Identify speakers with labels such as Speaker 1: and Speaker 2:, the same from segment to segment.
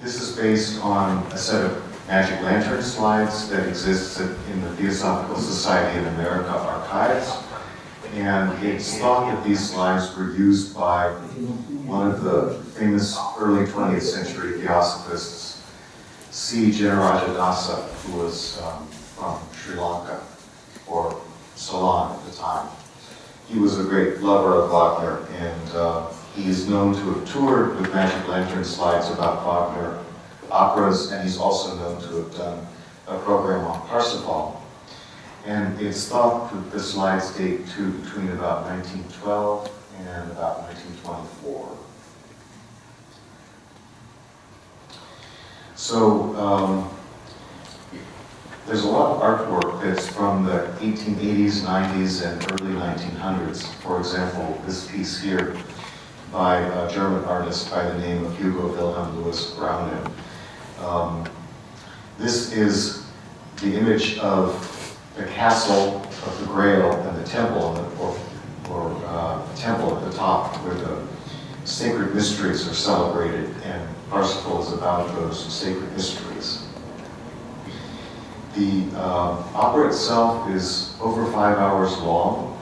Speaker 1: This is based on a set of magic lantern slides that exists in the Theosophical Society of America archives. And it's thought that these slides were used by one of the famous early 20th century theosophists, C. Generajadasa, who was from Sri Lanka, or Ceylon at the time. He was a great lover of Wagner, and he is known to have toured with magic lantern slides about Wagner operas, and he's also known to have done a program on Parsifal. And it's thought that the slides date to between about 1912 and about 1924. So there's a lot of artwork that's from the 1880s, 90s, and early 1900s. For example, this piece here by a German artist by the name of Hugo Wilhelm Louis Browning. This is the image of the castle of the Grail and the temple, or temple at the top, where the sacred mysteries are celebrated, and Parsifal is about those sacred mysteries. The opera itself is over 5 hours long,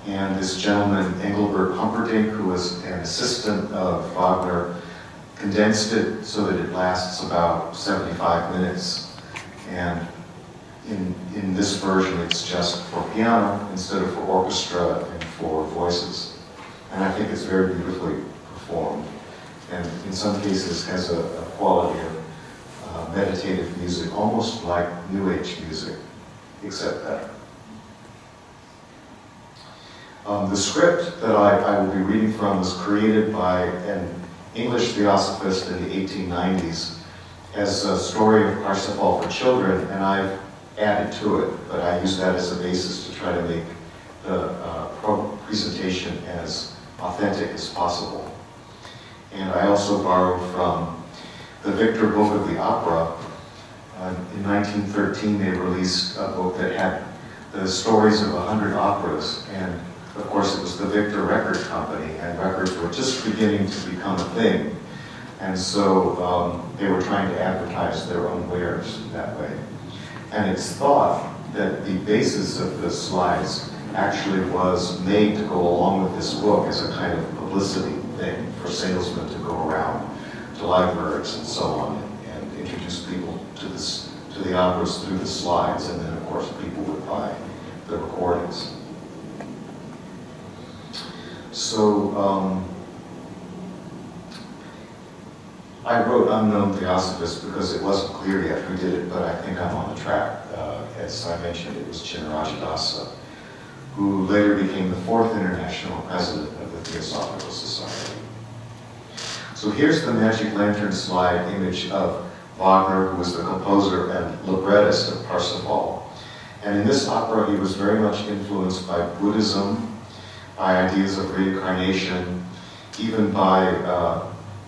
Speaker 1: and this gentleman, Engelbert Humperdinck, who was an assistant of Wagner, condensed it so that it lasts about 75 minutes. And in this version, it's just for piano instead of for orchestra and for voices. And I think it's very beautifully performed, and in some cases has a quality of meditative music, almost like New Age music, except better. The script that I will be reading from was created by an English theosophist in the 1890s as a story of Parsifal for children, and I've added to it, but I use that as a basis to try to make the presentation as authentic as possible. And I also borrowed from the Victor Book of the Opera. In 1913, they released a book that had the stories of 100 operas, and of course it was the Victor Record Company, and records were just beginning to become a thing. And so they were trying to advertise their own wares that way. And it's thought that the basis of the slides actually was made to go along with this book as a kind of publicity thing for salesmen to go around to libraries and so on and introduce people to the operas through the slides, and then of course people would buy the recordings. So I wrote Unknown Theosophist because it wasn't clear yet who did it, but I think I'm on the track. As I mentioned, it was Generajadasa, who later became the 4th international president of the Theosophical Society. So here's the magic lantern slide image of Wagner, who was the composer and librettist of Parsifal. And in this opera, he was very much influenced by Buddhism, by ideas of reincarnation, even by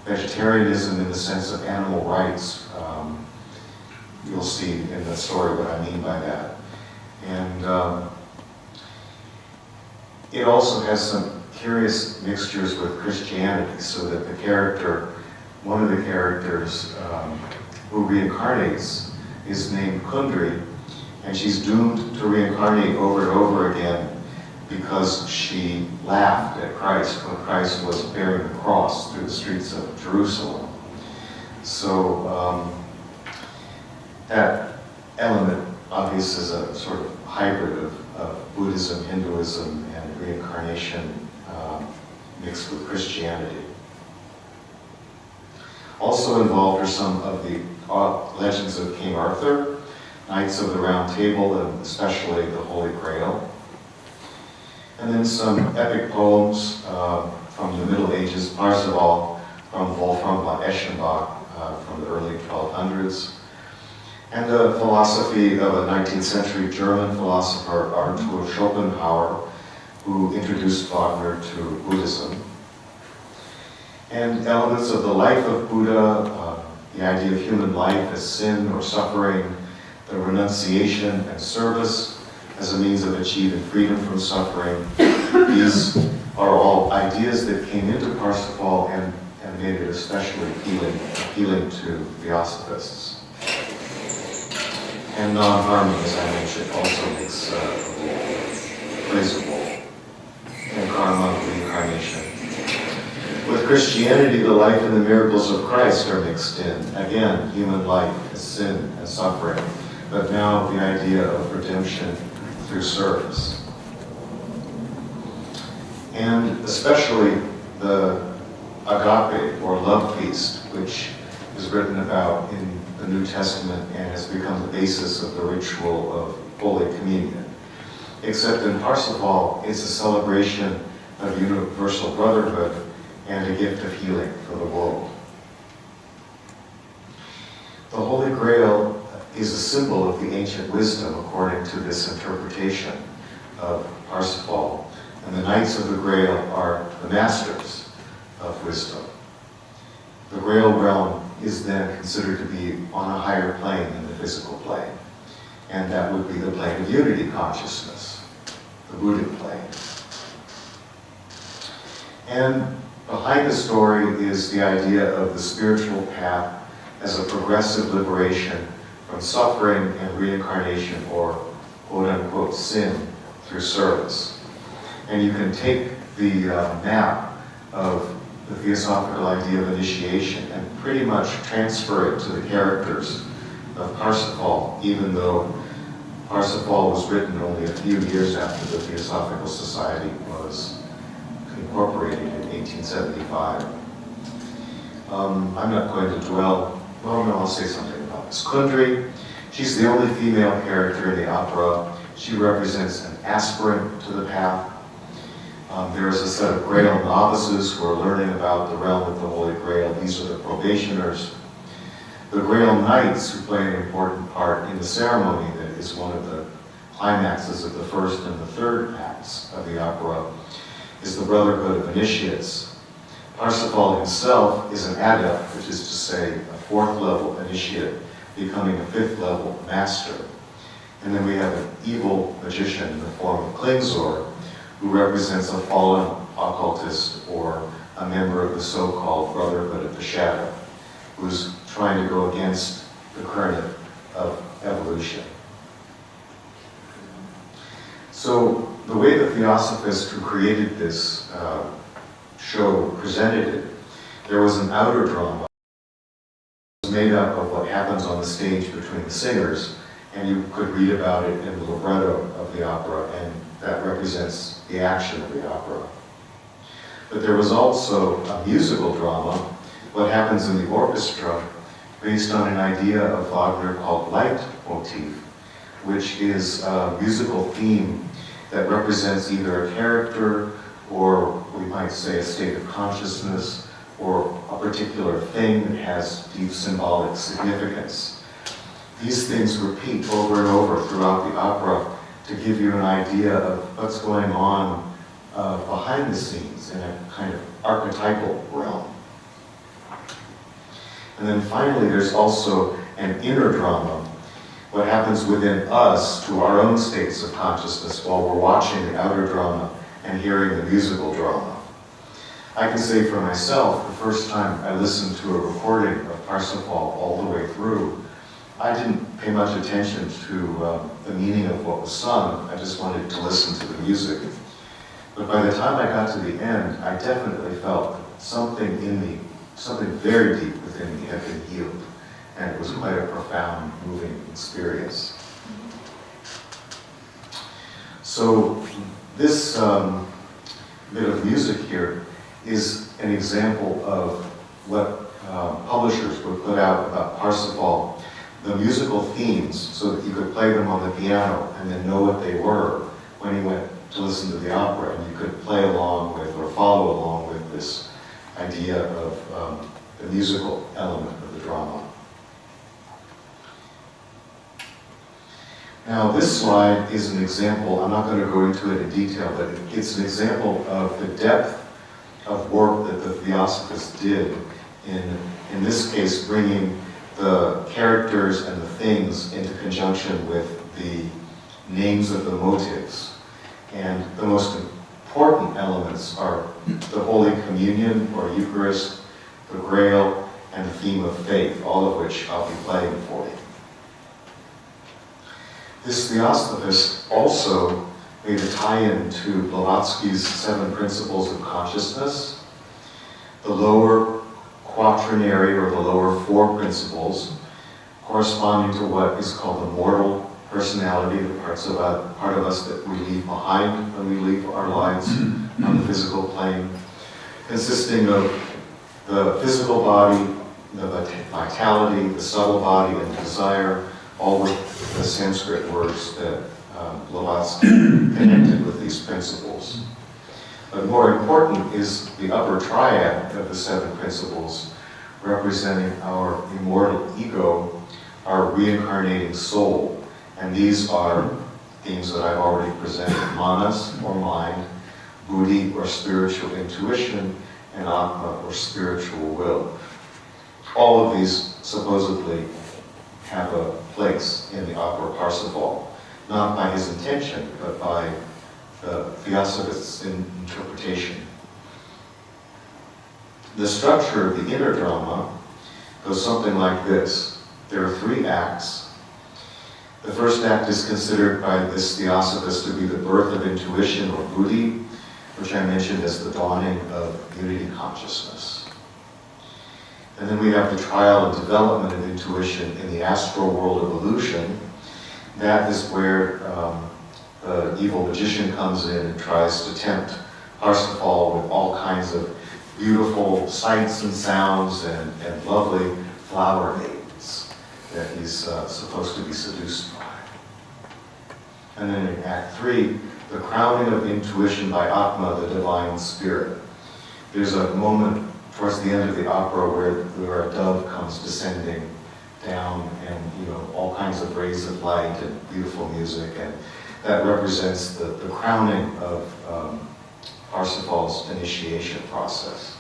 Speaker 1: vegetarianism in the sense of animal rights. You'll see in the story what I mean by that. And it also has some curious mixtures with Christianity, so that the character, one of the characters who reincarnates is named Kundry, and she's doomed to reincarnate over and over again because she laughed at Christ when Christ was bearing the cross through the streets of Jerusalem. So that element, obviously, is a sort of hybrid of Buddhism, Hinduism, and reincarnation mixed with Christianity. Also involved are some of the legends of King Arthur, Knights of the Round Table, and especially the Holy Grail. And then some epic poems from the Middle Ages, Parsifal from Wolfram von Eschenbach from the early 1200s, and the philosophy of a 19th century German philosopher, Arthur Schopenhauer, who introduced Wagner to Buddhism. And elements of the life of Buddha, the idea of human life as sin or suffering, the renunciation and service as a means of achieving freedom from suffering. These are all ideas that came into Parsifal and and made it especially appealing to Theosophists. And non-harming, as I mentioned, also plays a role in karma, reincarnation. With Christianity, the life and the miracles of Christ are mixed in. Again, human life is sin and suffering, but now the idea of redemption through service. And especially the agape, or love feast, which is written about in the New Testament and has become the basis of the ritual of Holy Communion. Except in Parsifal, it's a celebration of universal brotherhood and a gift of healing for the world. The Holy Grail is a symbol of the ancient wisdom according to this interpretation of Parsifal, and the Knights of the Grail are the masters of wisdom. The Grail realm is then considered to be on a higher plane than the physical plane, and that would be the plane of unity consciousness, the Buddhic plane. And behind the story is the idea of the spiritual path as a progressive liberation from suffering and reincarnation, or quote-unquote sin, through service. And you can take the map of the theosophical idea of initiation and pretty much transfer it to the characters of Parsifal, even though Parsifal was written only a few years after the Theosophical Society was incorporated in 1875. I'm not going to dwell, well, no, I'll say something about this. Kundry, she's the only female character in the opera. She represents an aspirant to the path. There is a set of Grail novices who are learning about the realm of the Holy Grail. These are the probationers. The Grail Knights, who play an important part in the ceremony that is one of the climaxes of the first and the third acts of the opera, is the Brotherhood of Initiates. Parsifal himself is an adept, which is to say a fourth level initiate, becoming a fifth level master. And then we have an evil magician in the form of Klingzor, who represents a fallen occultist or a member of the so-called Brotherhood of the Shadow, who's trying to go against the current of evolution. So the way the Theosophist who created this show presented it, there was an outer drama. It was made up of what happens on the stage between the singers, and you could read about it in the libretto of the opera, and that represents the action of the opera. But there was also a musical drama, what happens in the orchestra, based on an idea of Wagner called Leitmotif, which is a musical theme that represents either a character, or we might say a state of consciousness, or a particular thing that has deep symbolic significance. These things repeat over and over throughout the opera to give you an idea of what's going on behind the scenes in a kind of archetypal realm. And then finally, there's also an inner drama, what happens within us to our own states of consciousness while we're watching the outer drama and hearing the musical drama. I can say for myself, the first time I listened to a recording of Parsifal all the way through, I didn't pay much attention to the meaning of what was sung. I just wanted to listen to the music. But by the time I got to the end, I definitely felt something in me, something very deep within me had been healed. And it was quite a profound, moving experience. So this bit of music here is an example of what publishers would put out about Parsifal, the musical themes, so that you could play them on the piano and then know what they were when you went to listen to the opera, and you could play along with or follow along with this idea of the musical element of the drama. Now this slide is an example, I'm not going to go into it in detail, but it's an example of the depth of work that the Theosophists did in this case, bringing the characters and the things into conjunction with the names of the motives. And the most important elements are the Holy Communion or Eucharist, the Grail, and the theme of faith, all of which I'll be playing for you. This Theosophist also made a tie-in to Blavatsky's 7 Principles of Consciousness. The lower quaternary, or the lower 4 principles, corresponding to what is called the mortal personality, the part of us that we leave behind when we leave our lives on the physical plane, consisting of the physical body, the vitality, the subtle body, and desire, all with the Sanskrit words that Blavatsky connected with these principles. But more important is the upper triad of the 7 principles, representing our immortal ego, our reincarnating soul. And these are themes that I've already presented: manas, or mind, buddhi, or spiritual intuition, and atma, or spiritual will. All of these supposedly have a place in the opera Parsifal, not by his intention, but by the Theosophist's interpretation. The structure of the inner drama goes something like this. There are 3 acts. The first act is considered by this Theosophist to be the birth of intuition, or buddhi, which I mentioned as the dawning of unity consciousness. And then we have the trial and development of intuition in the astral world of illusion. That is where the evil magician comes in and tries to tempt Parsifal with all kinds of beautiful sights and sounds and lovely flower maidens that he's supposed to be seduced by. And then in Act 3, the crowning of intuition by Atma, the divine spirit. There's a moment towards the end of the opera where a dove comes descending down, and all kinds of rays of light and beautiful music, and that represents the crowning of Parsifal's initiation process.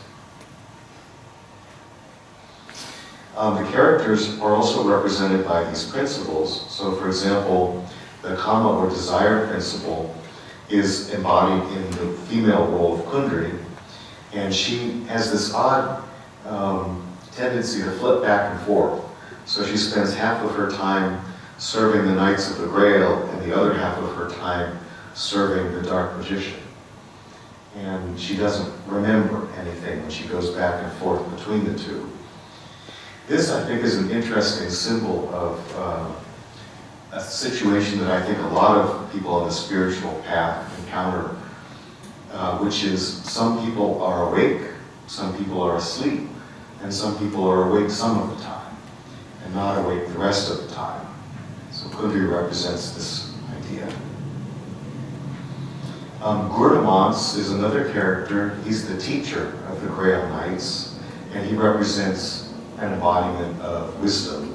Speaker 1: The characters are also represented by these principles. So, for example, the kama, or desire principle, is embodied in the female role of Kundri, and she has this odd tendency to flip back and forth. So she spends half of her time serving the Knights of the Grail and the other half of her time serving the Dark Magician. And she doesn't remember anything when she goes back and forth between the two. This, I think, is an interesting symbol of a situation that I think a lot of people on the spiritual path encounter, which is some people are awake, some people are asleep, and some people are awake some of the time, and not awake the rest of the time. So Kundri represents this idea. Gurdamans is another character. He's the teacher of the Grail Knights, and he represents an embodiment of wisdom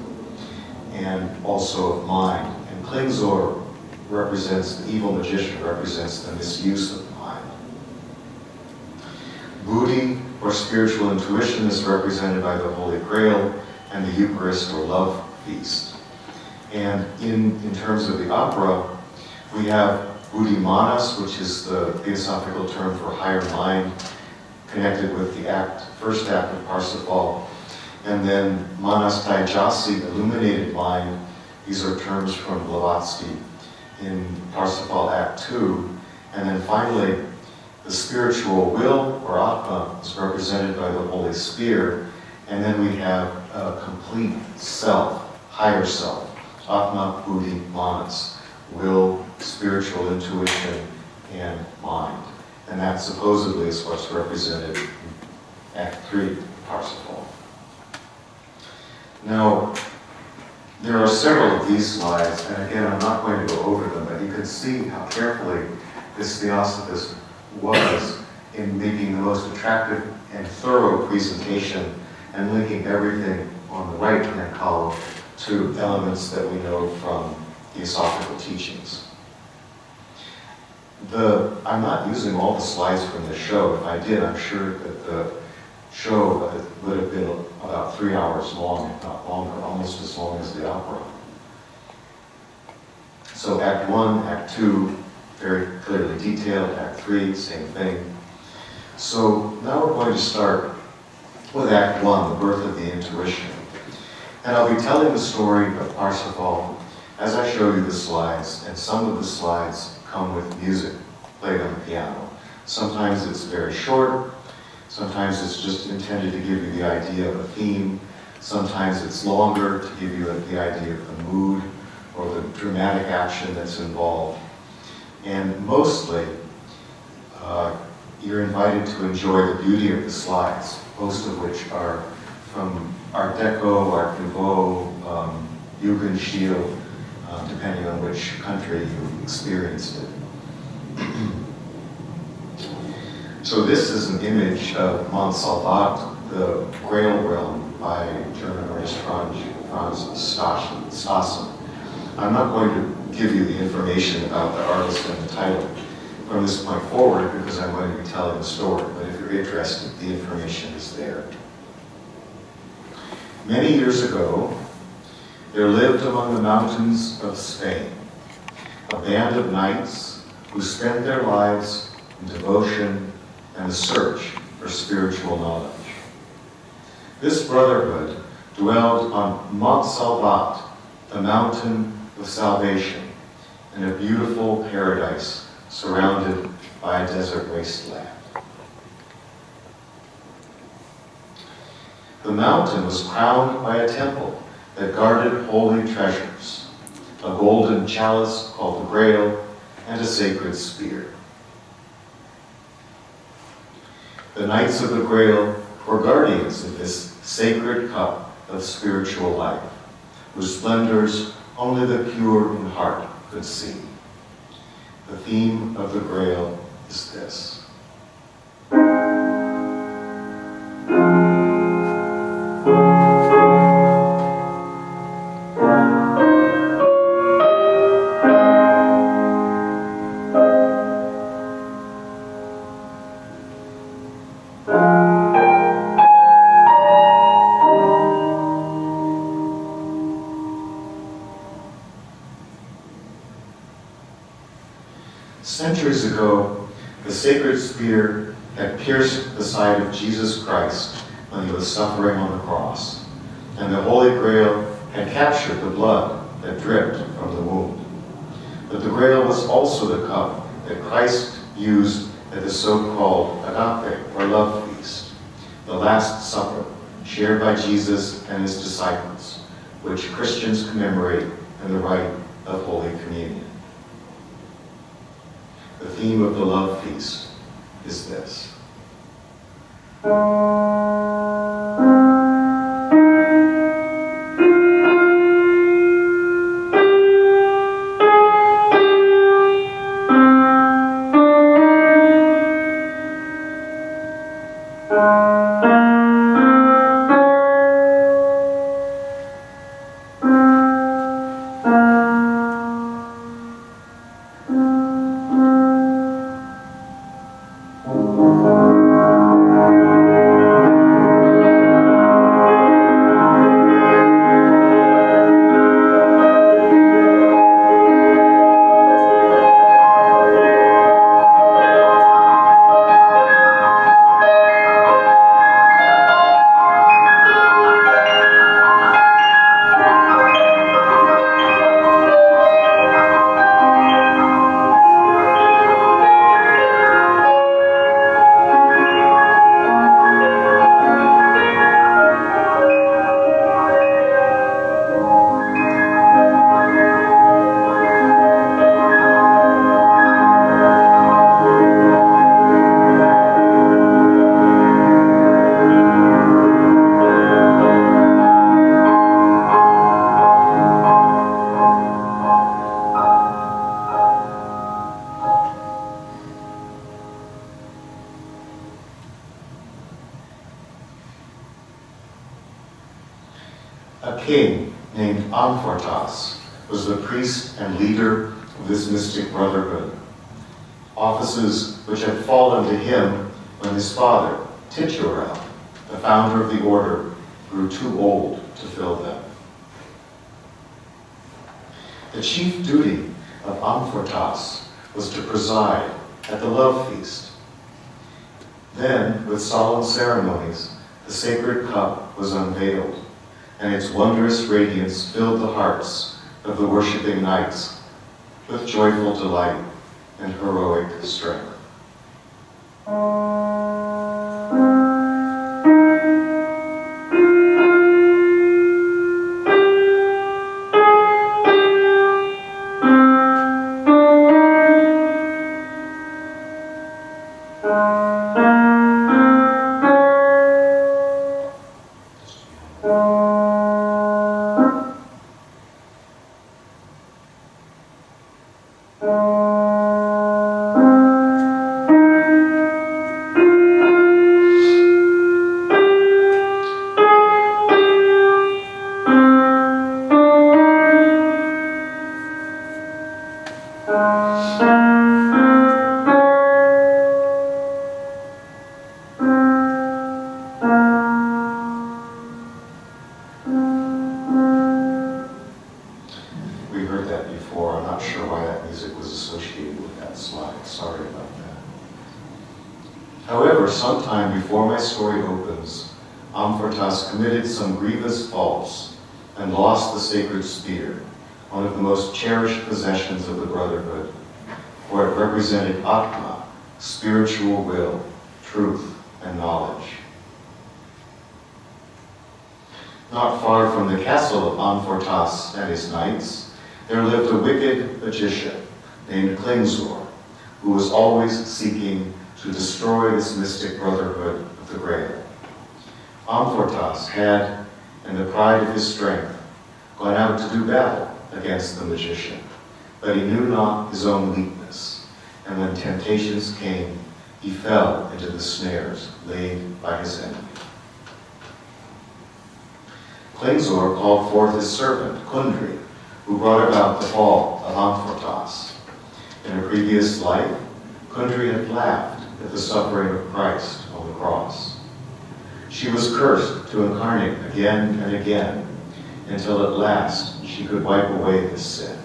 Speaker 1: and also of mind. And Klingzor represents, the evil magician represents the misuse of mind. Buddhi, or spiritual intuition, is represented by the Holy Grail and the Eucharist, or love feast. And in terms of the opera, we have Buddhi Manas, which is the theosophical term for higher mind, connected with the first act of Parsifal. And then Manas Taijasi, illuminated mind. These are terms from Blavatsky in Parsifal Act 2. And then finally, the spiritual will, or Atma, is represented by the Holy Spear. And then we have a complete self, higher self, Atma, Buddhi, Manas, will, spiritual intuition, and mind. And that supposedly is what's represented in Act 3 of Parsifal. Now, there are several of these slides, and again, I'm not going to go over them, but you can see how carefully this Theosophist was in making the most attractive and thorough presentation and linking everything on the right-hand column to elements that we know from Theosophical teachings. I'm not using all the slides from the show. If I did, I'm sure that the show would have been about 3 hours long, if not longer, almost as long as the opera. So Act 1, Act 2, very clearly detailed. Act 3, same thing. So now we're going to start with Act 1, the birth of the intuition. And I'll be telling the story of Parsifal as I show you the slides, and some of the slides come with music played on the piano. Sometimes it's very short, sometimes it's just intended to give you the idea of a theme, sometimes it's longer to give you the idea of the mood or the dramatic action that's involved. And mostly, you're invited to enjoy the beauty of the slides, most of which are from Art Deco, Art Nouveau, Jugendstil, depending on which country you experienced it. So this is an image of Mont Salvat, the Grail realm by German artist Franz Stassen. I'm not going to give you the information about the artist and the title from this point forward because I'm going to be telling the story, but if you're interested, the information is there. Many years ago, there lived among the mountains of Spain a band of knights who spent their lives in devotion and the search for spiritual knowledge. This brotherhood dwelled on Mont Salvat, the mountain of salvation, in a beautiful paradise surrounded by a desert wasteland. The mountain was crowned by a temple that guarded holy treasures, a golden chalice called the Grail, and a sacred spear. The Knights of the Grail were guardians of this sacred cup of spiritual life, whose splendors only the pure in heart could see. The theme of the Grail is this. Centuries ago, the sacred spear had pierced the side of Jesus Christ when he was suffering on the cross, and the Holy Grail had captured the blood that dripped from the wound. But the Grail was also the cup that Christ used at the so-called agape, or love feast, the Last Supper, shared by Jesus and his disciples, which Christians commemorate in the rite of Holy Communion. The theme of the love feast is this. A king named Amfortas was the priest and leader of this mystic brotherhood, offices which had fallen to him when his father, Titurel, the founder of the order, grew too old to fill them. The chief duty of Amfortas was to preside at the love feast. Then, with solemn ceremonies, the the sacred cup was unveiled, and its wondrous radiance filled the hearts of the worshiping knights with joyful delight and heroic strength. Sometime before my story opens, Amfortas committed some grievous faults and lost the sacred spear, one of the most cherished possessions of the Brotherhood, for it represented Atma, spiritual will, truth, and knowledge. Not far from the castle of Amfortas and his knights, there lived a wicked magician named Klingsor, who was always seeking to destroy this mystic brotherhood of the Grail. Amfortas had, in the pride of his strength, gone out to do battle against the magician, but he knew not his own weakness, and when temptations came, he fell into the snares laid by his enemy. Klingsor called forth his servant, Kundry, who brought about the fall of Amfortas. In a previous life, Kundry had laughed at the suffering of Christ on the cross. She was cursed to incarnate again and again until at last she could wipe away this sin.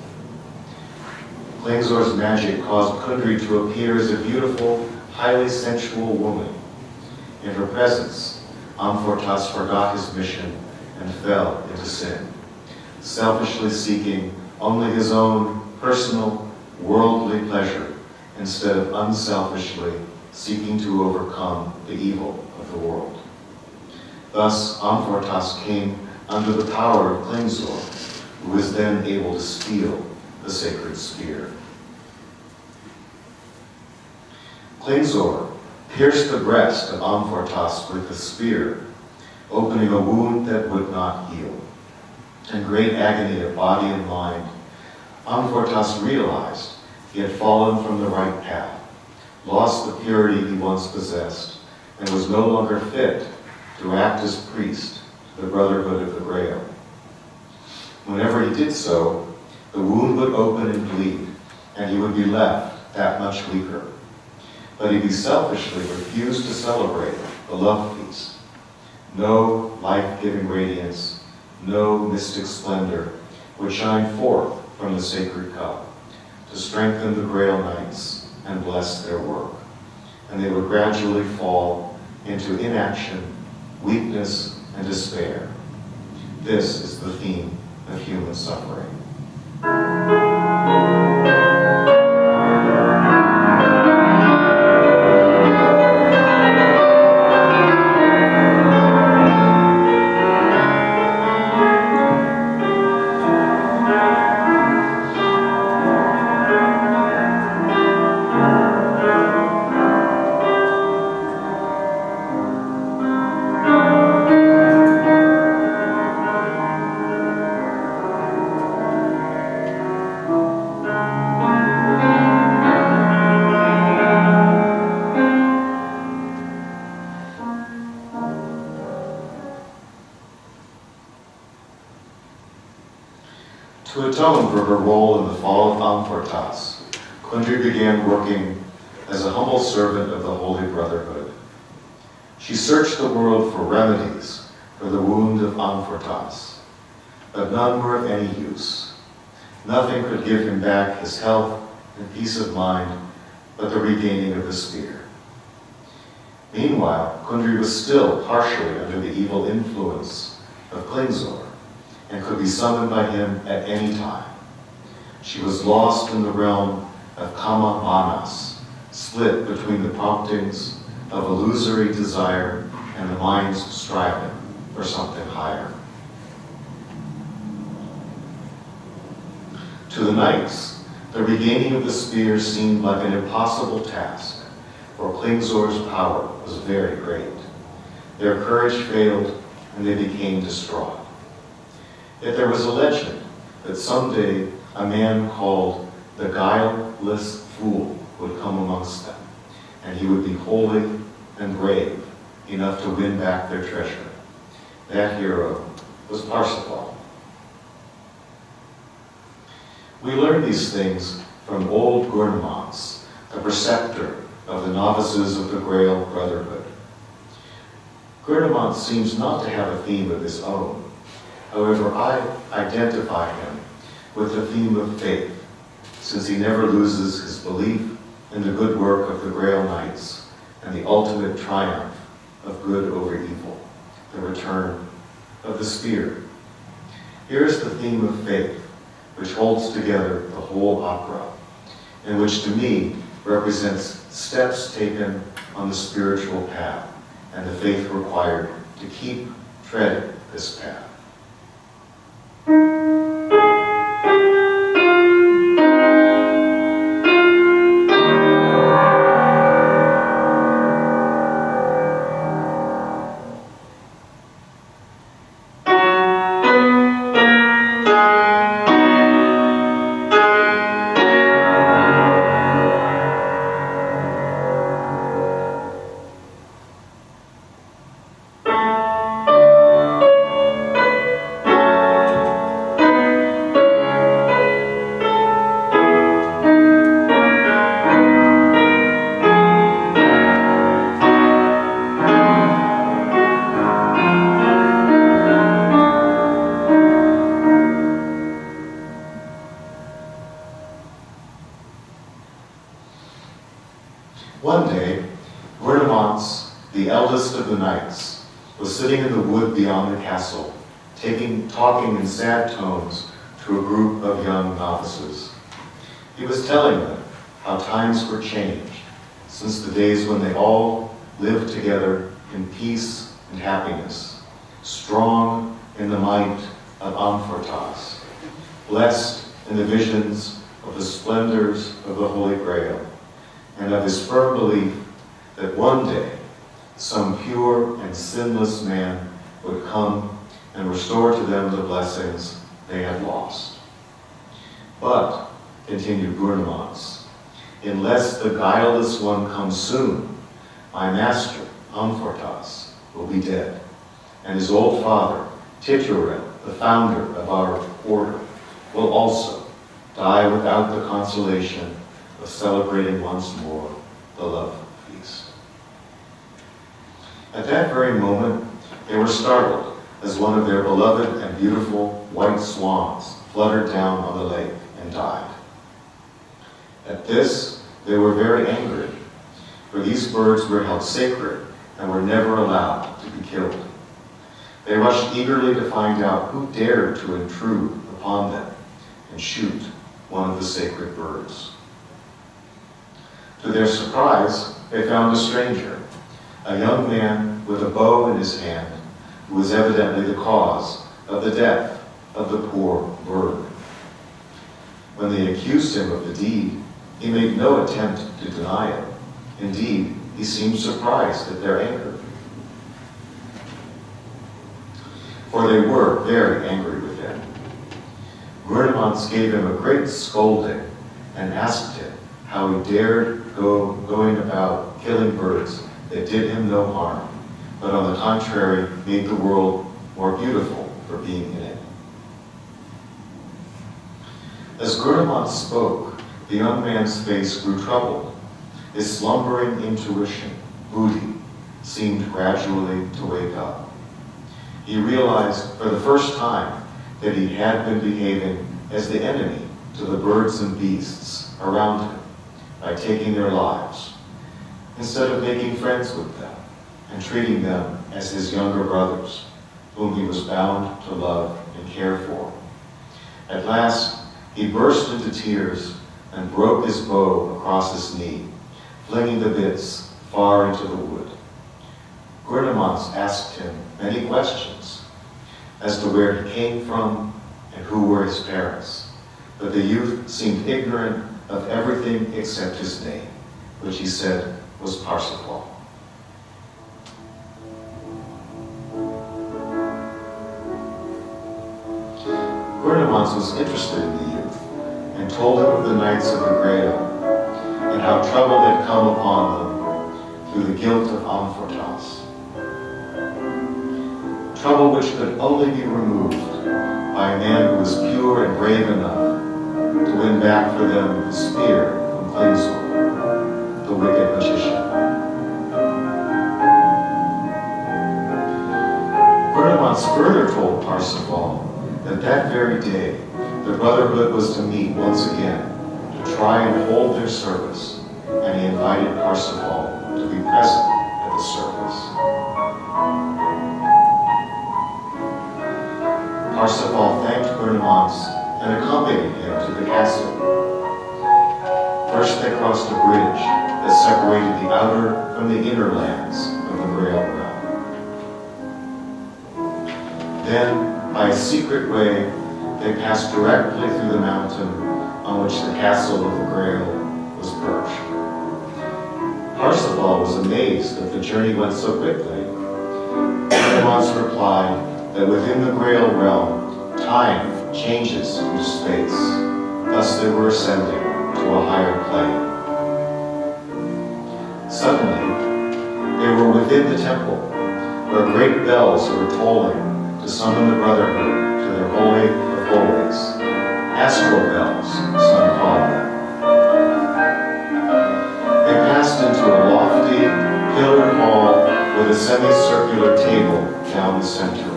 Speaker 1: Klingsor's magic caused Kundry to appear as a beautiful, highly sensual woman. In her presence, Amfortas forgot his mission and fell into sin, selfishly seeking only his own personal, worldly pleasure instead of unselfishly seeking to overcome the evil of the world. Thus, Amfortas came under the power of Klingsor, who was then able to steal the sacred spear. Klingsor pierced the breast of Amfortas with the spear, opening a wound that would not heal. In great agony of body and mind, Amfortas realized he had fallen from the right path, lost the purity he once possessed, and was no longer fit to act as priest to the Brotherhood of the Grail. Whenever he did so, the wound would open and bleed, and he would be left that much weaker. But he selfishly refused to celebrate the love feast. No life-giving radiance, no mystic splendor would shine forth from the sacred cup to strengthen the Grail Knights and bless their work, and they would gradually fall into inaction, weakness, and despair. This is the theme of human suffering. To atone for her role in the fall of Amfortas, Kundry began working as a humble servant of the Holy Brotherhood. She searched the world for remedies for the wound of Amfortas, but none were of any use. Nothing could give him back his health and peace of mind but the regaining of the spear. Meanwhile, Kundry was still partially under the evil influence of Klingzor and could be summoned by him at any time. She was lost in the realm of Kama Manas, split between the promptings of illusory desire and the mind's striving for something higher. To the knights, the regaining of the spear seemed like an impossible task, for Klingzor's power was very great. Their courage failed, and they became distraught. Yet there was a legend that someday a man called the Guileless Fool would come amongst them, and he would be holy and brave enough to win back their treasure. That hero was Parsifal. We learn these things from old Gurnemans, the preceptor of the novices of the Grail Brotherhood. Gurnemans seems not to have a theme of his own. However, I identify him with the theme of faith, since he never loses his belief in the good work of the Grail Knights and the ultimate triumph of good over evil, the return of the spear. Here is the theme of faith, which holds together the whole opera, and which to me represents steps taken on the spiritual path and the faith required to keep treading this path. One day, Gurnemans, the eldest of the knights, was sitting in the wood beyond the castle, talking in sad tones to a group of young novices. He was telling them how times were changed since the days when they all lived together in peace and happiness, strong in the might of Amfortas, blessed in the visions of the splendors of the Holy Grail, and of his firm belief that one day some pure and sinless man would come and restore to them the blessings they had lost. But, continued Gurnemans, unless the guileless one comes soon, my master, Amfortas, will be dead, and his old father, Titurel, the founder of our order, will also die without the consolation of celebrating once more the love feast. At that very moment, they were startled as one of their beloved and beautiful white swans fluttered down on the lake and died. At this, they were very angry, for these birds were held sacred and were never allowed to be killed. They rushed eagerly to find out who dared to intrude upon them and shoot one of the sacred birds. To their surprise, they found a stranger, a young man with a bow in his hand, who was evidently the cause of the death of the poor bird. When they accused him of the deed, he made no attempt to deny it. Indeed, he seemed surprised at their anger. For they were very angry with him. Gurnemans gave him a great scolding and asked him how he dared going about killing birds that did him no harm, but on the contrary made the world more beautiful for being in it. As Gurnemans spoke, the young man's face grew troubled. His slumbering intuition, buddhi, seemed gradually to wake up. He realized for the first time that he had been behaving as the enemy to the birds and beasts around him by taking their lives, instead of making friends with them and treating them as his younger brothers, whom he was bound to love and care for. At last, he burst into tears and broke his bow across his knee, flinging the bits far into the wood. Gurnemanz asked him many questions as to where he came from and who were his parents, but the youth seemed ignorant of everything except his name, which he said was Parsifal. Gurnemanz was interested in the youth and told him of the Knights of the Grail and how trouble had come upon them through the guilt of Amfortas. Trouble which could only be removed by a man who was pure and brave enough to win back for them the spear from Klingsor, the wicked magician. Gurnemanz further told Parsifal that that very day the Brotherhood was to meet once again to try and hold their service, and he invited Parsifal to be present at the service. Parsifal thanked Gurnemanz and accompanied him to the castle. First they crossed a bridge that separated the outer from the inner lands of the Grail realm. Then, by a secret way, they passed directly through the mountain on which the castle of the Grail was perched. Parsifal was amazed that the journey went so quickly. Gurnemanz replied that within the Grail realm, time changes through space. Thus they were ascending to a higher plane. Suddenly, they were within the temple, where great bells were tolling to summon the Brotherhood to their Holy of Holies. Astral bells, some call them. They passed into a lofty, pillared hall with a semicircular table down the center.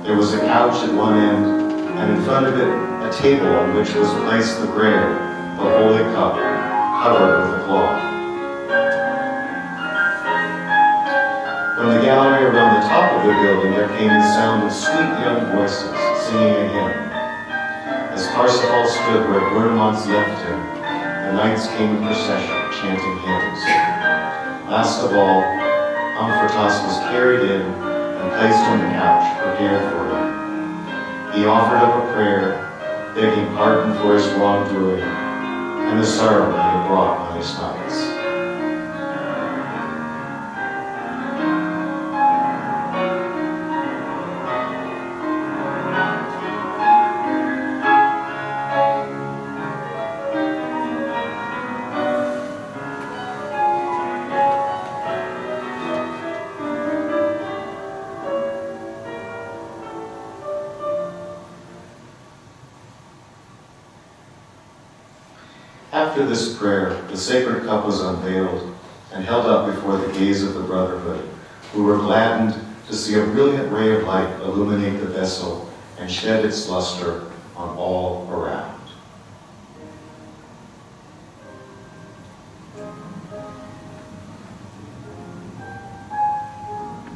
Speaker 1: There was a couch at one end, and in front of it, a table on which was placed the Grail, the Holy Cup, covered with a cloth. From the gallery around the top of the building, there came the sound of sweet young voices singing a hymn. As Parsifal stood where Gurnemanz left him, the knights came in procession, chanting hymns. Last of all, Amfortas was carried in and placed on the couch prepared for him. He offered up a prayer, begging pardon for his wrongdoing and the sorrow he had brought on his knights. After this prayer, the sacred cup was unveiled and held up before the gaze of the Brotherhood, who were gladdened to see a brilliant ray of light illuminate the vessel and shed its luster on all around.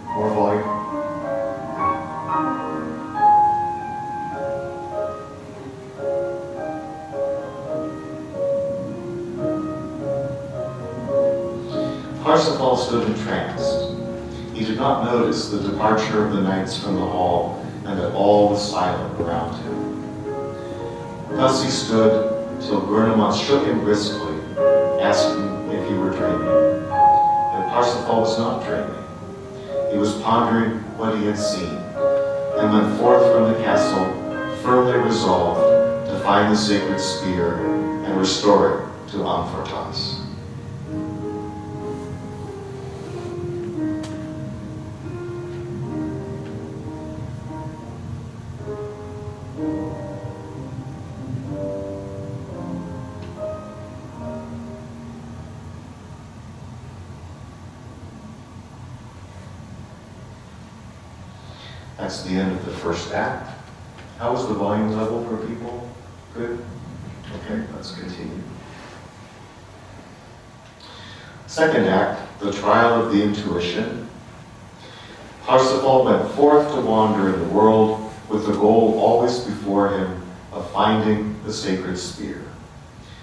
Speaker 1: More volume. Parsifal stood entranced. He did not notice the departure of the knights from the hall, and that all was silent around him. Thus he stood till Gurnemanz shook him briskly, asking if he were dreaming. But Parsifal was not dreaming. He was pondering what he had seen, and went forth from the castle, firmly resolved to find the sacred spear and restore it to Amfortas. That's the end of the first act. How was the volume level for people? Good? Okay, let's continue. Second act, the trial of the intuition. Parsifal went forth to wander in the world with the goal always before him of finding the sacred spear.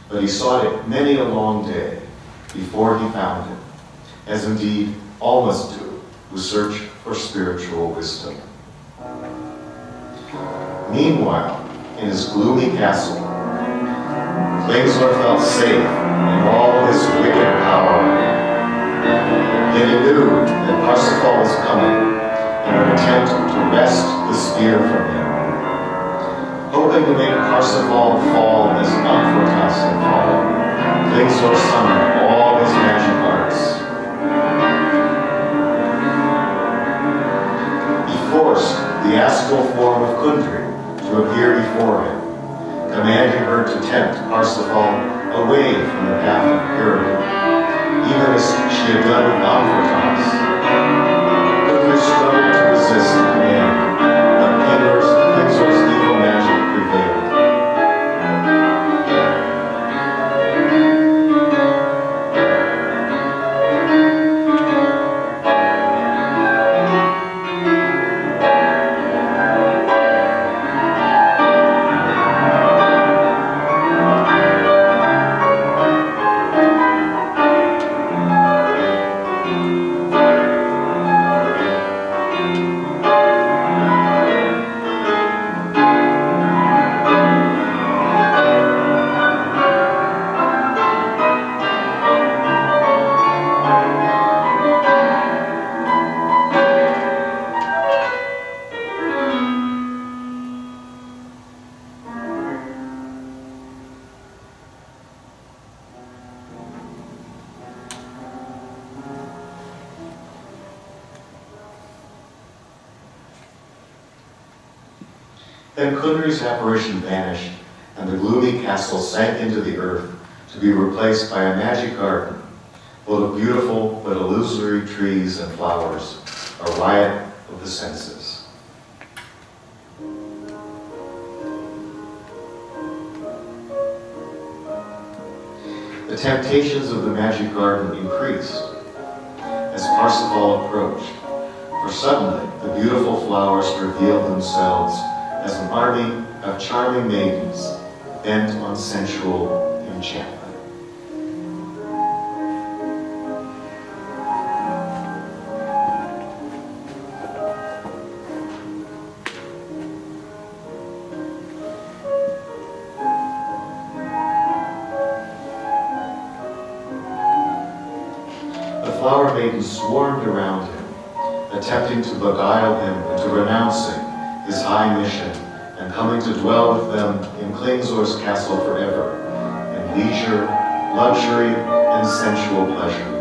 Speaker 1: But he sought it many a long day before he found it, as indeed all must do who search for spiritual wisdom. Meanwhile, in his gloomy castle, Klingsorg felt safe in all his wicked power. Yet he knew that Parsifal was coming and would attempt to wrest the spear from him. Hoping to make Parsifal fall as Amfortas had fallen, Klingsorg summoned all his magic arts. He forced the astral form of Kundry to appear before him, commanding her to tempt Parsifal away from the path of purity, even as she had done with Amfortas. Kundry struggled to resist the command, but Klingsorg's evil magic prevailed. Then Kundry's apparition vanished, and the gloomy castle sank into the earth to be replaced by a magic garden full of beautiful but illusory trees and flowers, a riot of the senses. The temptations of the magic garden increased as Parsifal approached, for suddenly the beautiful flowers revealed themselves as an army of charming maidens bent on sensual enchantment. The flower maidens swarmed around him, attempting to beguile him into renouncing his high mission and coming to dwell with them in Klingsorg's castle forever, in leisure, luxury, and sensual pleasure.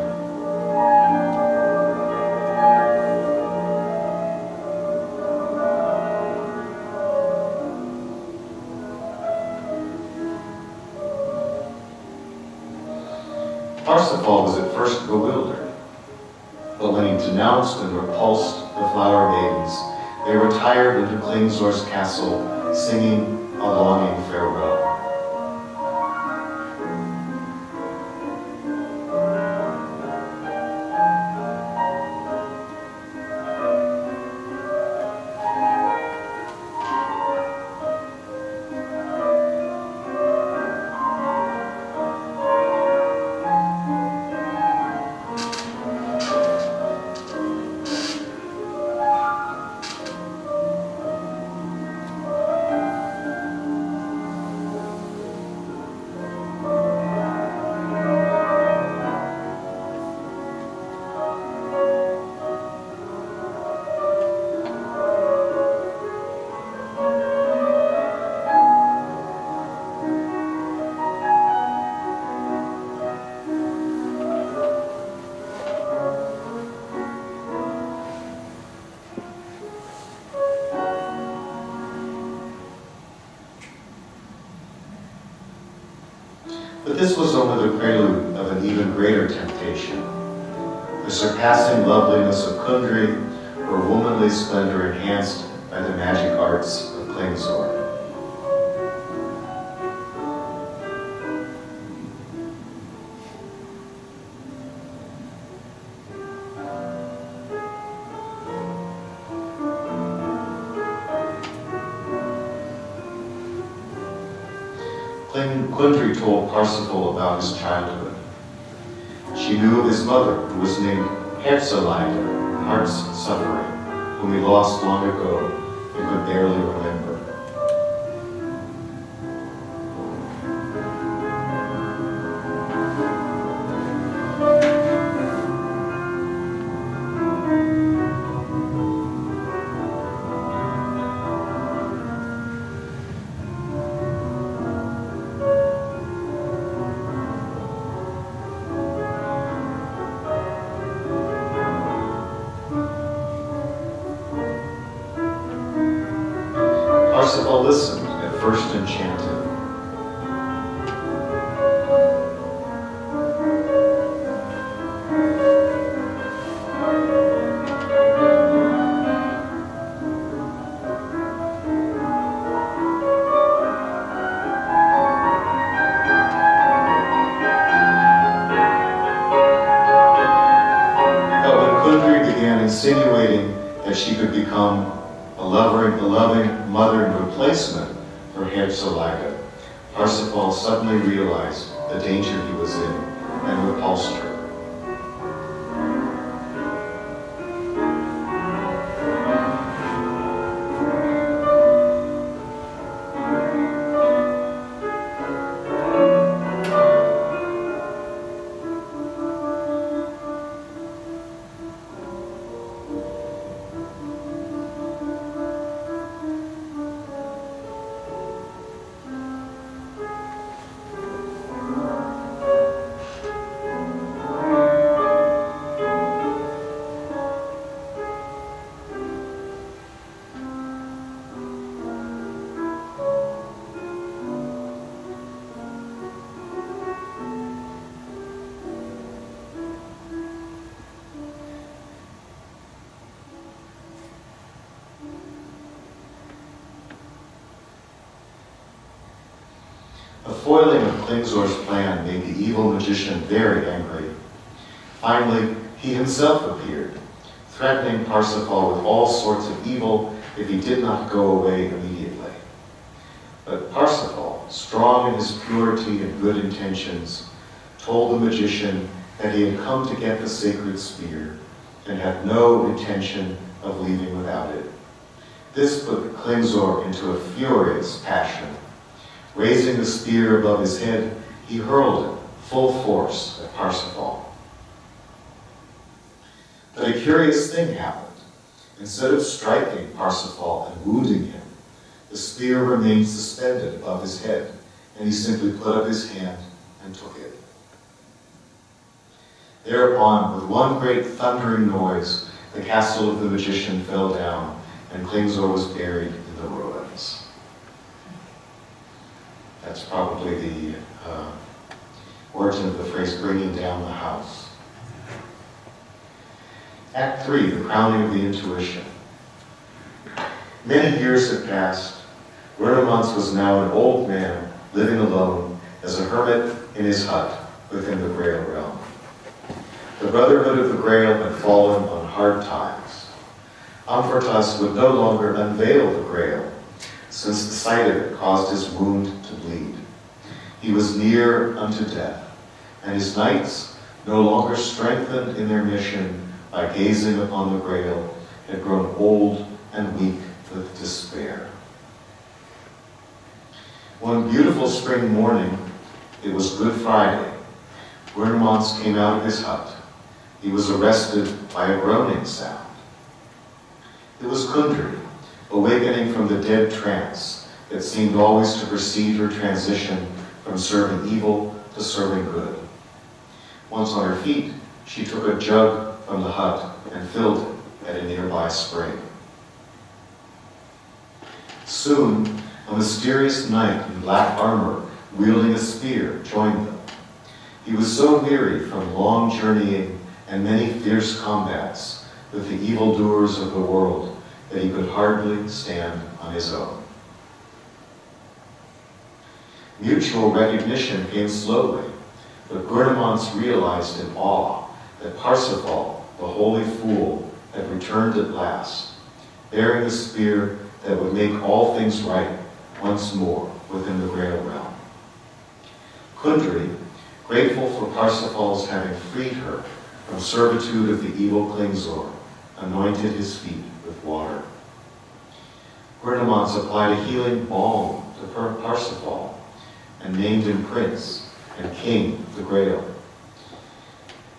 Speaker 1: Parsifal was at first bewildered, but when he denounced and repulsed the flower maidens, they retired into Klingsorg's castle, singing a longing farewell. But this was only the prelude of an even greater temptation. The surpassing loveliness of Kundry, her womanly splendor enhanced by the magic arts of Klingsorg. Kundry told Parsifal about his childhood. She knew of his mother, who was named Herzeleid, heart's suffering, whom he lost long ago and could barely remember. Parsifal listened, at first enchanted. But when Kundry began insinuating that she could become a loving mother and replacement for Herzeleid, Parsifal suddenly realized the danger he was in and repulsed her. The foiling of Klingsor's plan made the evil magician very angry. Finally, he himself appeared, threatening Parsifal with all sorts of evil if he did not go away immediately. But Parsifal, strong in his purity and good intentions, told the magician that he had come to get the sacred spear and had no intention of leaving without it. This put Klingsor into a furious passion. Raising the spear above his head, he hurled it full force at Parsifal. But a curious thing happened. Instead of striking Parsifal and wounding him, the spear remained suspended above his head, and he simply put up his hand and took it. Thereupon, with one great thundering noise, the castle of the magician fell down, and Klingsor was buried in the ruins. That's probably the origin of the phrase, bringing down the house. Act 3, the crowning of the intuition. Many years had passed. Wernemans was now an old man, living alone as a hermit in his hut within the Grail realm. The Brotherhood of the Grail had fallen on hard times. Amfortas would no longer unveil the Grail, since the sight of it caused his wound to bleed. He was near unto death, and his knights, no longer strengthened in their mission by gazing upon the Grail, had grown old and weak with despair. One beautiful spring morning, it was Good Friday, Wernemans came out of his hut. He was arrested by a groaning sound. It was Kundry, awakening from the dead trance that seemed always to precede her transition from serving evil to serving good. Once on her feet, she took a jug from the hut and filled it at a nearby spring. Soon, a mysterious knight in black armor, wielding a spear, joined them. He was so weary from long journeying and many fierce combats with the evildoers of the world that he could hardly stand on his own. Mutual recognition came slowly, but Wernemans realized in awe that Parsifal, the holy fool, had returned at last, bearing the spear that would make all things right once more within the Grail realm. Kundry, grateful for Parsifal's having freed her from servitude of the evil Klingzor, anointed his feet with water. Gurnemanz applied a healing balm to Parsifal and named him Prince and King of the Grail.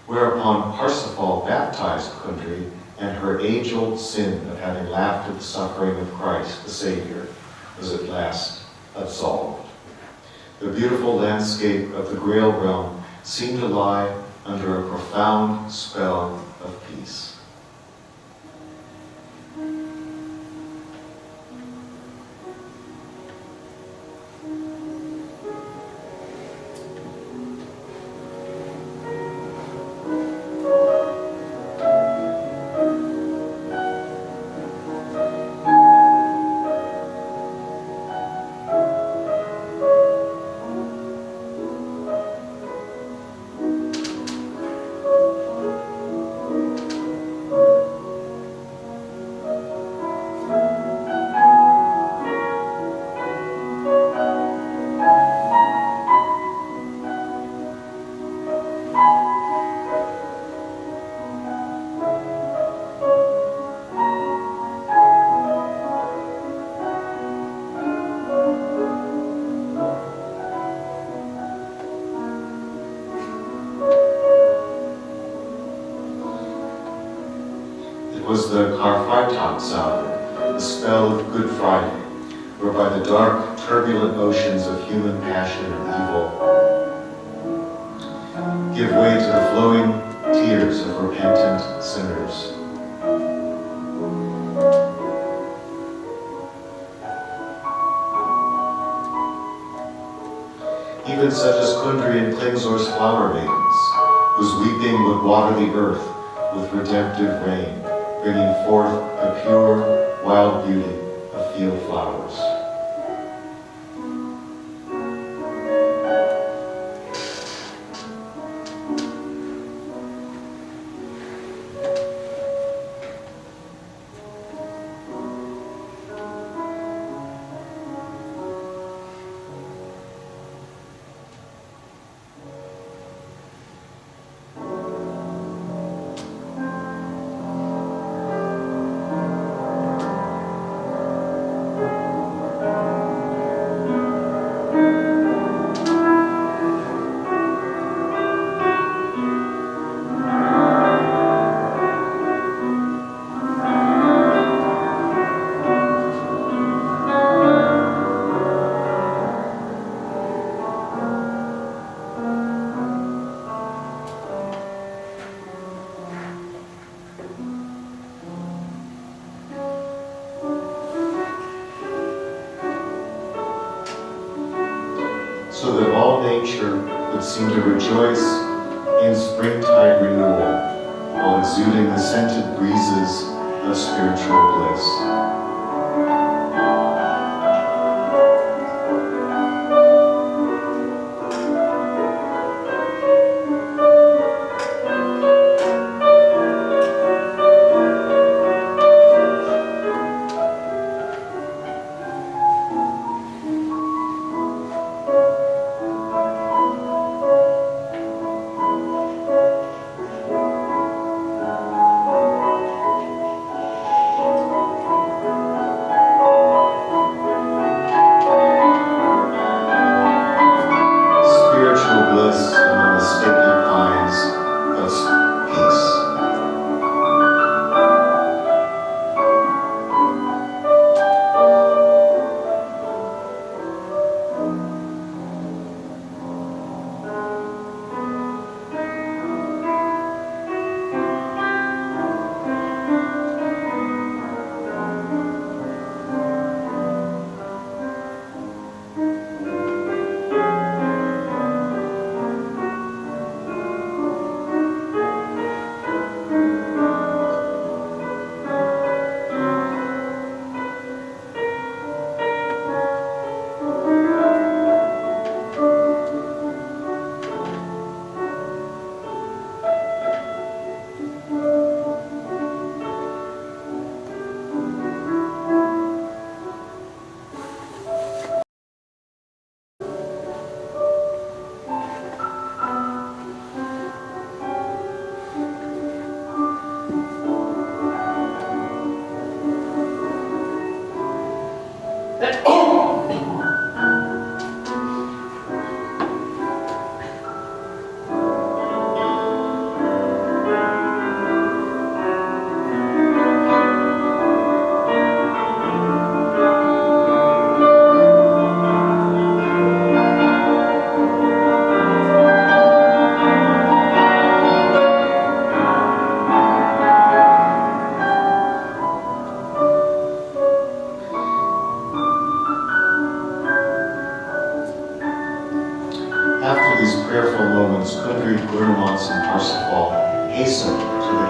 Speaker 1: Whereupon Parsifal baptized Kundry, and her age-old sin of having laughed at the suffering of Christ, the Savior, was at last absolved. The beautiful landscape of the Grail realm seemed to lie under a profound spell of peace. Was the Karfreitag sounded, the spell of Good Friday, whereby the dark, turbulent oceans of human passion and evil give way to the flowing tears of repentant sinners. Even such as Kundry and Klingzor's flower maidens, whose weeping would water the earth with redemptive rain, bringing forth the pure, wild beauty of field flowers. So that all nature would seem to rejoice in springtide renewal while exuding the scented breezes of spiritual bliss.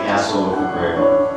Speaker 1: Castle of the Grail.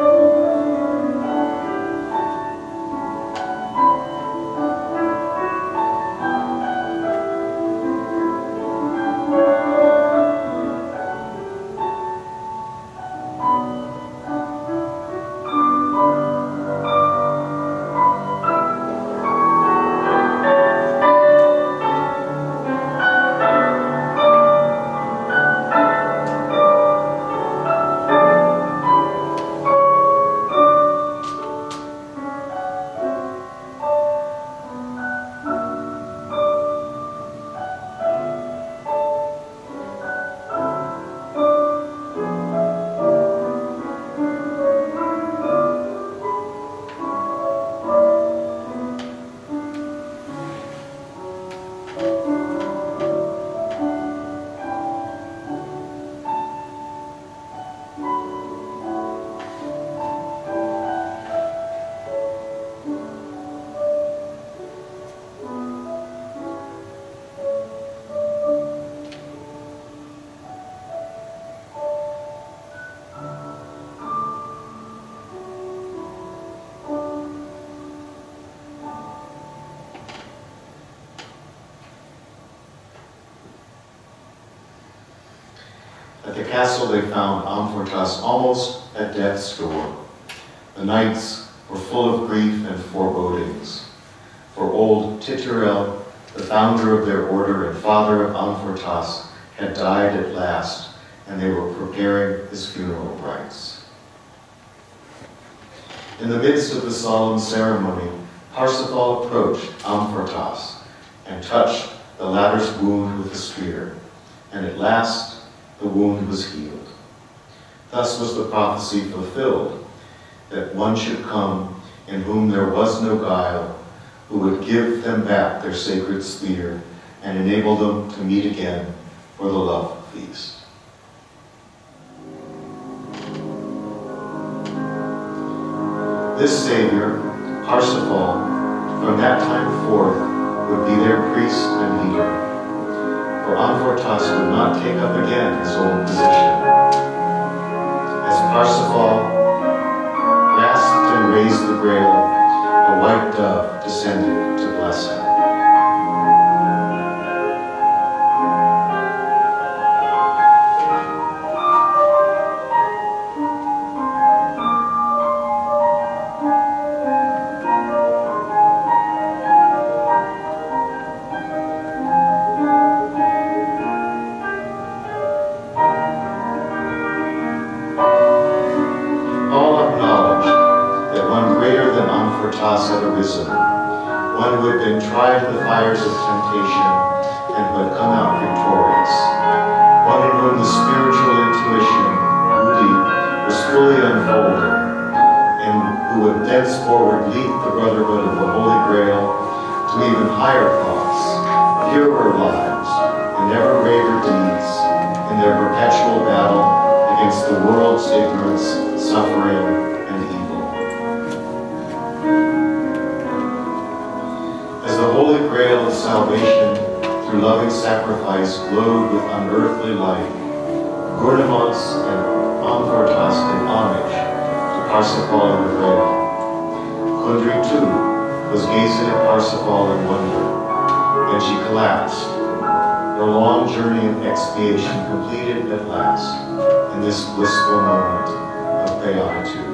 Speaker 1: At the castle they found Amfortas almost at death's door. The nights were full of grief and forebodings. For old Titurel, the founder of their order and father of Amfortas, had died at last, and they were preparing his funeral rites. In the midst of the solemn ceremony, Parsifal approached Amfortas and touched the latter's wound with a spear, and at last the wound was healed. Thus was the prophecy fulfilled, that one should come in whom there was no guile, who would give them back their sacred spear and enable them to meet again for the love feast. This Savior, Parsifal, from that time forth would be their priest and leader. For Amfortas would not take up again his old position. As Parsifal grasped and raised the grail, a white dove descended to bless him. Had arisen, one who had been tried in the fires of temptation and who had come out victorious, one in whom the spiritual intuition, Buddhi, was fully unfolded, and who would thenceforward lead the brotherhood of the Holy Grail to even higher thoughts, purer lives, and ever greater deeds in their perpetual battle against the world's ignorance, suffering, and evil. The Holy Grail of salvation through loving sacrifice glowed with unearthly light. Gurnemonts and Amfortas did homage to Parsifal and the Grail. Kundry too was gazing at Parsifal in wonder, and she collapsed, her long journey of expiation completed at last in this blissful moment of beatitude.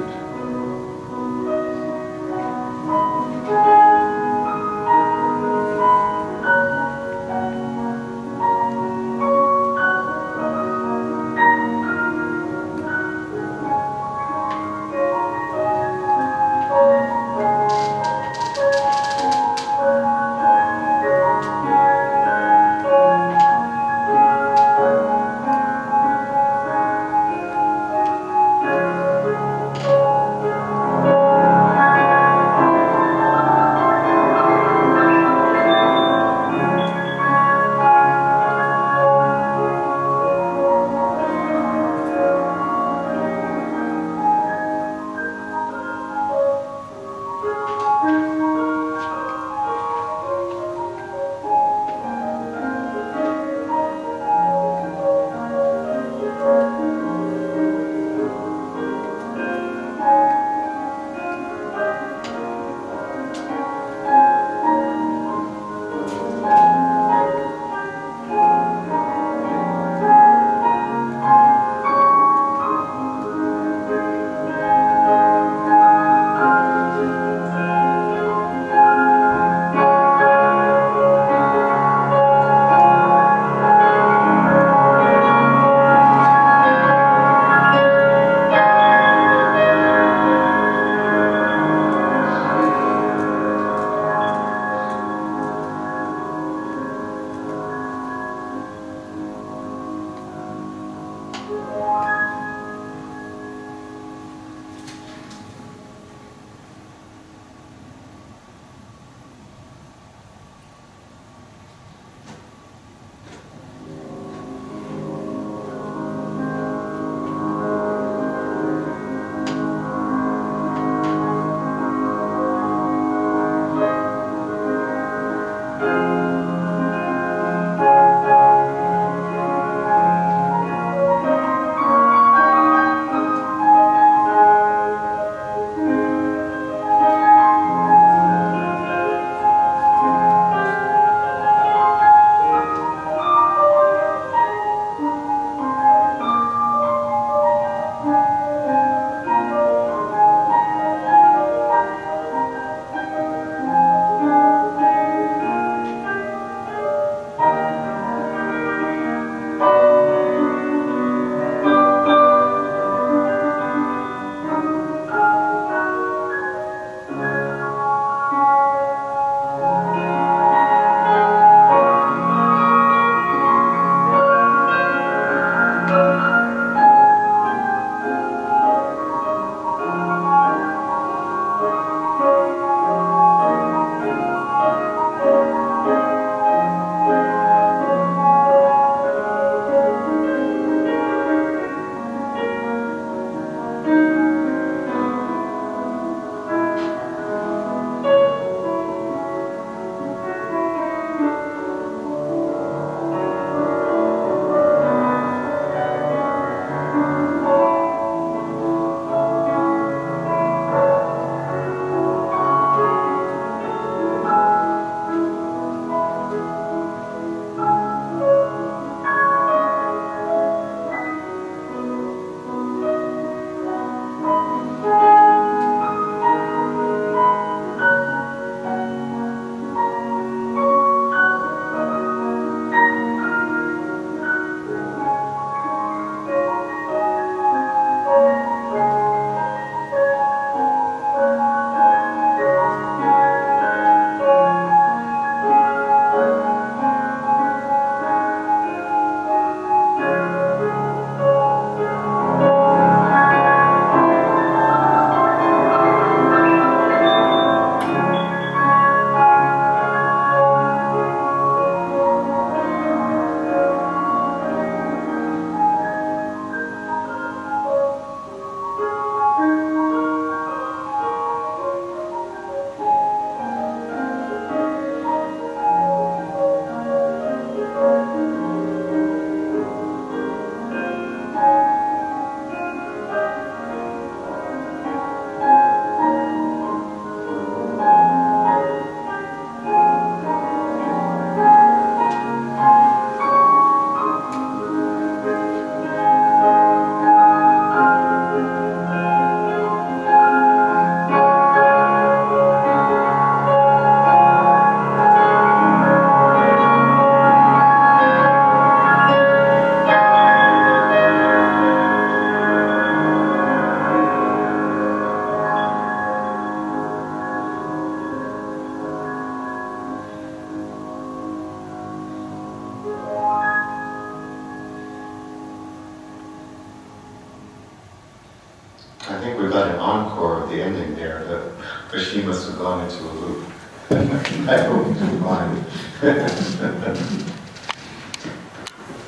Speaker 1: think we got an encore of the ending there, but she must have gone into a loop. I hope to find it.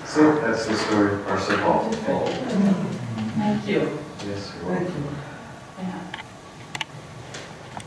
Speaker 1: So that's the story of Parsifal.
Speaker 2: Thank you.
Speaker 1: Yes, you're welcome.